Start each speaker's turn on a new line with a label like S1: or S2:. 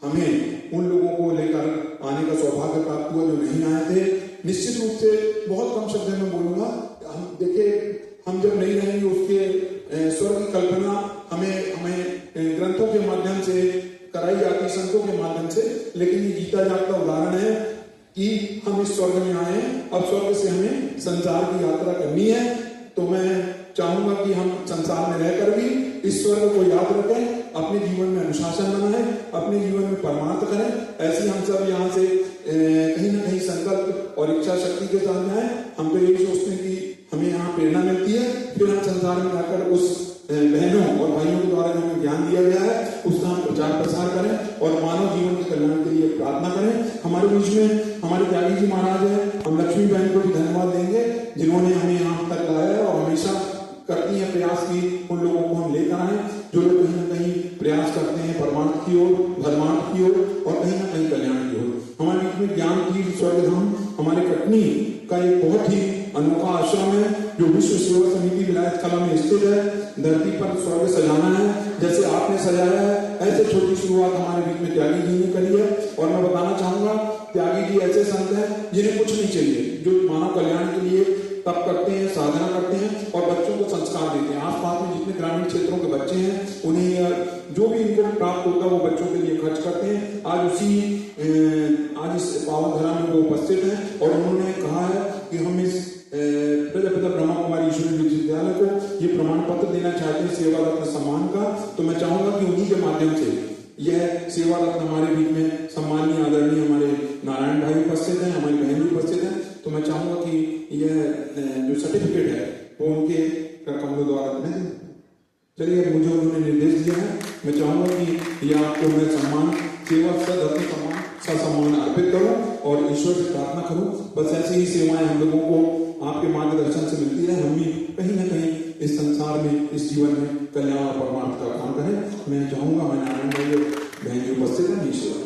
S1: हमें उन लोगों को लेकर आने का सौभाग्य प्राप्त हुआ जो नहीं आए थे। निश्चित रूप से बहुत कम शब्द में बोलूंगा, हम देखिए हम जब नहीं रहेंगे उसके स्वर्ग की कल्पना हमें ग्रंथों के माध्यम से कराई जाती, संतों के माध्यम से, लेकिन ये जीता जागता उदाहरण है कि हम इस स्वर्ग में आए, अब स्वर्ग से हमें संसार की यात्रा करनी है। तो मैं चाहूंगा कि हम संसार में रहकर भी इस स्वर्ग को याद रखें, अपने जीवन में अनुशासन बनाएं, अपने जीवन में परमार्थ करें। ऐसे हम सब यहाँ से कहीं ना कहीं संकल्प और इच्छा शक्ति के साथ जाएं। हम तो यही सोचते हैं कि हमें यहाँ प्रेरणा मिलती है, फिर हम संसार में जाकर उस बहनों और भाइयों के द्वारा हमें ज्ञान दिया गया है उसका हम प्रचार प्रसार करें और मानव जीवन के कल्याण के लिए प्रार्थना करें। हमारे बीच में हमारे त्यागी जी महाराज है, हम लक्ष्मी बहन को भी धन्यवाद देंगे जिन्होंने हमें यहाँ तक लाया है और हमेशा करती है प्रयास की उन लोगों को हम लेकर आए जो लोग कहीं ना कहीं प्रयास करते हैं परमार्थ की ओर, धर्मार्थ की ओर और कहीं ना कहीं कल्याण की ओर। हमारे बीच में ज्ञान तीर्थ स्वर्गधाम हमारे कटनी का एक बहुत ही अनोखा आश्रम है जो विश्व सेवा समिति विलायत कला में स्थित है। धरती पर स्वर्ग सजाना है, जैसे आपने सजाया है ऐसे छोटी शुरुआत हमारे बीच में त्यागी जी ने करी है। और मैं बताना चाहूंगा त्यागी जी ऐसे संत हैं जिन्हें कुछ नहीं चाहिए, जो मानव कल्याण के लिए तप करते हैं, साधना करते हैं और बच्चों को संस्कार देते हैं। आसपास में जितने ग्रामीण क्षेत्रों के बच्चे हैं उन्हें जो भी इनको प्राप्त होता है वो बच्चों के लिए खर्च करते हैं। आज इस पावन धरा में वो उपस्थित हैं और उन्होंने कहा है कि हम इस प्रजापिता ब्रह्मा कुमारी ईश्वरी विश्वविद्यालय को ये प्रमाण पत्र देना चाहते हैं सेवा रत्न सम्मान का। तो मैं चाहूंगा कि उन्हीं के माध्यम से यह सेवा रत्न हमारे बीच में सम्मानीय आदरणीय हमारे नारायण भाई उपस्थित हैं, हमारी बहन भी उपस्थित है। तो मैं चाहूंगा कि यह जो सर्टिफिकेट है वो उनके कमलों द्वारा दें। चलिए, मुझे उन्होंने निर्देश दिया है, मैं चाहूंगा कि यह आपको मैं सम्मान सेवा सम्मान अर्पित करूं और ईश्वर से प्रार्थना करूं। बस ऐसी ही सेवाएं हम लोगों को आपके मार्गदर्शन से मिलती रहे, हम भी कहीं ना कहीं इस संसार में इस जीवन में कल्याण और परमार्थ का काम करें। मैं चाहूंगा मैं नारायण भाई बहन जी उपस्थित है। ईश्वर